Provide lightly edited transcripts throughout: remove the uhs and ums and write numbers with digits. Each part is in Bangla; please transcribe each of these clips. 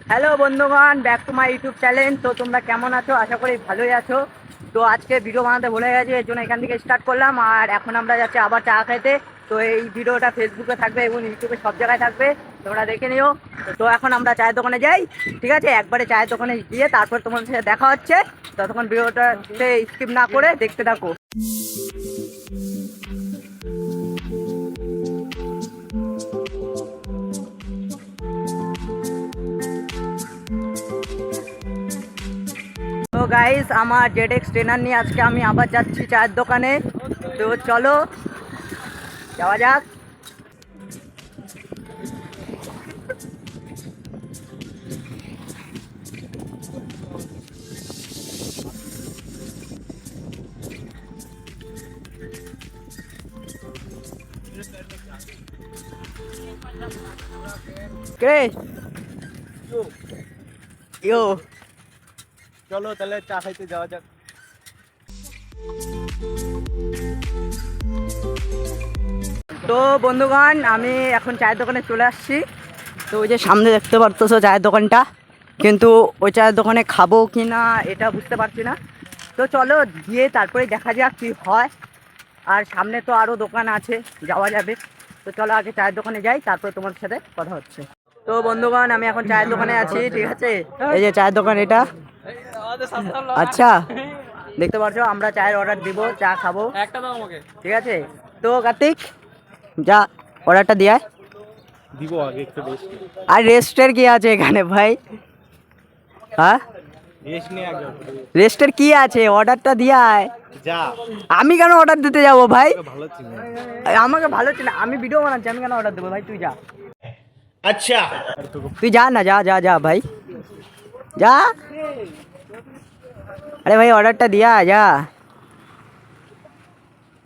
হ্যালো বন্ধুগণ, back to my YouTube channel. তো তোমরা কেমন আছো? আশা করি ভালোই আছো। তো আজকে ভিডিও বানাতে ভুলে গেছি, এর জন্য এখান থেকে স্টার্ট করলাম। আর এখন আমরা যাচ্ছি আবার চা খাইতে। তো এই ভিডিওটা ফেসবুকে থাকবে এবং ইউটিউবে সব জায়গায় থাকবে, তোমরা দেখে নিও। তো এখন আমরা চায়ের দোকানে যাই, ঠিক আছে? একবারে চায়ের দোকানে গিয়ে তারপর তোমাদের সাথে দেখা হচ্ছে। ততক্ষণ ভিডিওটাতে স্কিপ না করে দেখতে থাকো। তো গাইস, আমার ZX ট্রেনার নিয়ে আজকে আমি আবার যাচ্ছি চায়ের দোকানে। তো চলো যাওয়া যাক। কে ইয়ো, চলো তাহলে চা খাইতে যাওয়া যাক। তো বন্ধুগণ, আমি এখন চায়ের দোকানে চলে আসছি। তো ওই যে সামনে দেখতে পারতেছো চায়ের দোকানটা, কিন্তু ওই চায়ের দোকানে খাবো কি না এটা বুঝতে পারছি না। তো চলো গিয়ে তারপরে দেখা যাক কী হয়। আর সামনে তো আরও দোকান আছে, যাওয়া যাবে। তো চলো আগে চায়ের দোকানে যাই, তারপরে তোমার সাথে কথা হচ্ছে। তো বন্ধুগণ, আমি এখন চায়ের দোকানে আছি, ঠিক আছে? এই যে চায়ের দোকান এটা। আচ্ছা, দেখতে পাচ্ছ আমরা চায়ের অর্ডার দিব, চা খাবো, ঠিক আছে? তো কার্তিক, যা অর্ডারটা দিয়ে দিব আগে একটু রেস্ট। আর রেস্টের কি আছে এখানে ভাই? হ্যাঁ, রেস্ট নিয়ে আগে রেস্টের কি আছে? অর্ডারটা দিয়ে আয়। যা। আমি কেন অর্ডার দিতে যাবো ভাই? ভালো ছিল। আমাকে ভালো ছিল, আমি ভিডিও বানাচ্ছি, আমি কেন অর্ডার দেবো ভাই? তুই যা, আচ্ছা তুই যা না, যা যা যা ভাই, যা। আরে ভাই অর্ডারটা দিয়া যা।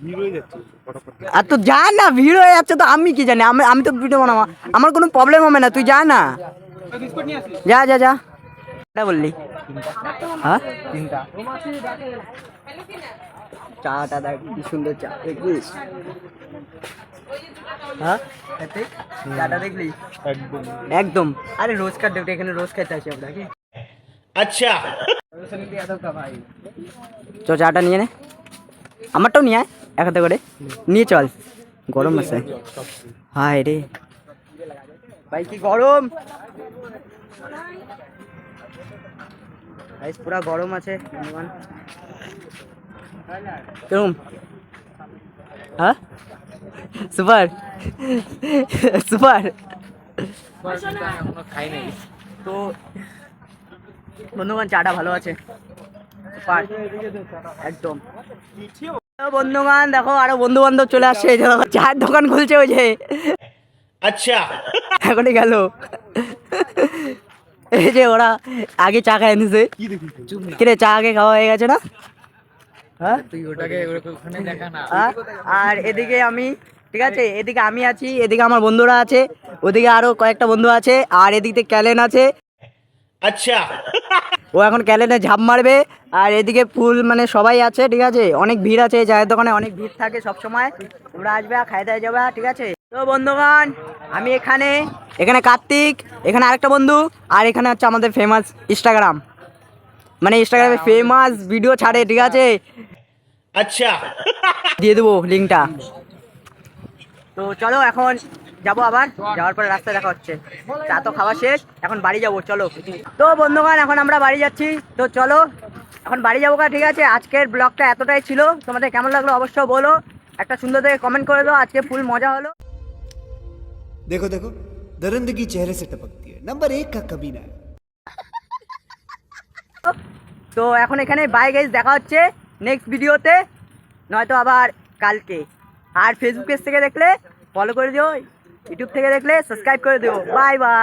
ভিড় হয়ে যাচ্ছে ফটাফট। আর তো যা না, ভিড় হয়ে যাচ্ছে তো আমি কি জানি? আমি আমি তো ভিডিও বানাবো, আমার কোনো প্রবলেম হবে না, তুই যা না, যা যা যা। এটা বললি? হ্যাঁ, চিন্তা চাটা দেখ কি সুন্দর চা, দেখলিস? হ্যাঁ, চাটা দেখলি? একদম। একদম। আরে রোজকার ডেটে এখানে রোজ খাইতে আসি আমরা কি? আচ্ছা চ চাটা নিয়ে নে, আমারটাও নিয়ে আয় এক হাতে করে নিয়ে চল। গরম আছে, হায় রে ভাই কি গরম, পুরা গরম আছে। কেরম? হ্যাঁ, সুপার সুপার। তো বন্ধুগণ, চাটা ভালো আছে, সুপার একদম। বন্ধুগণ দেখো, আরো বন্ধু বান্ধব চলে আসছে, এই যে চায়ের দোকান খুলছে ওই যে। আচ্ছা এখনই গেল, এই যে ওরা আগে চা খাই নিছে। কিরে, চা আগে খাওয়া হয়ে গেছে না? হ্যাঁ, আর এদিকে আমি, ঠিক আছে, এদিকে আমি আছি, এদিকে আমার বন্ধুরা আছে, ওদিকে আরো কয়েকটা বন্ধু আছে, আর এদিকে ক্যালেন আছে। আচ্ছা ও এখন ক্যালেনে ঝাঁপ মারবে। আর এদিকে ফুল মানে সবাই আছে, ঠিক আছে? অনেক ভিড় আছে, এই চায়ের দোকানে অনেক ভিড় থাকে সব সময়। তোমরা আসবে, খাই দাই যাবে, ঠিক আছে? তো বন্ধুগণ, আমি এখানে, এখানে কার্তিক, এখানে আরেকটা বন্ধু, আর এখানে হচ্ছে আমাদের ফেমাস ইনস্টাগ্রাম, মানে ইনস্টাগ্রামে ফেমাস ভিডিও ছাড়ে, ঠিক আছে? আচ্ছা দিয়ে দেবো লিঙ্কটা। তো চলো এখন যাবো, আবার যাওয়ার পরে রাস্তায় দেখা হচ্ছে। চা তো খাওয়া শেষ, এখন বাড়ি যাবো, চলো। তো বন্ধুগণ, এখন আমরা বাড়ি যাচ্ছি। তো চলো এখন বাড়ি যাবো, ঠিক আছে? আজকের ব্লগটা এতটাই ছিল, তোমাদের কেমন লাগলো অবশ্যই বলো, একটা সুন্দর দেখে কমেন্ট করে দাও। আজকে ফুল মজা হলো। देखो देखो दरिंदगी चेहरे से टपकती है नंबर 1 का कमीना है। তো এখন এখানে বাই গাইস, দেখা হচ্ছে নেক্সট ভিডিওতে, নয়তো আবার কালকে। আর ফেসবুক পেজ থেকে দেখলে ফলো করে দিও, ইউটিউব থেকে দেখলে সাবস্ক্রাইব করে দিও। Bye bye.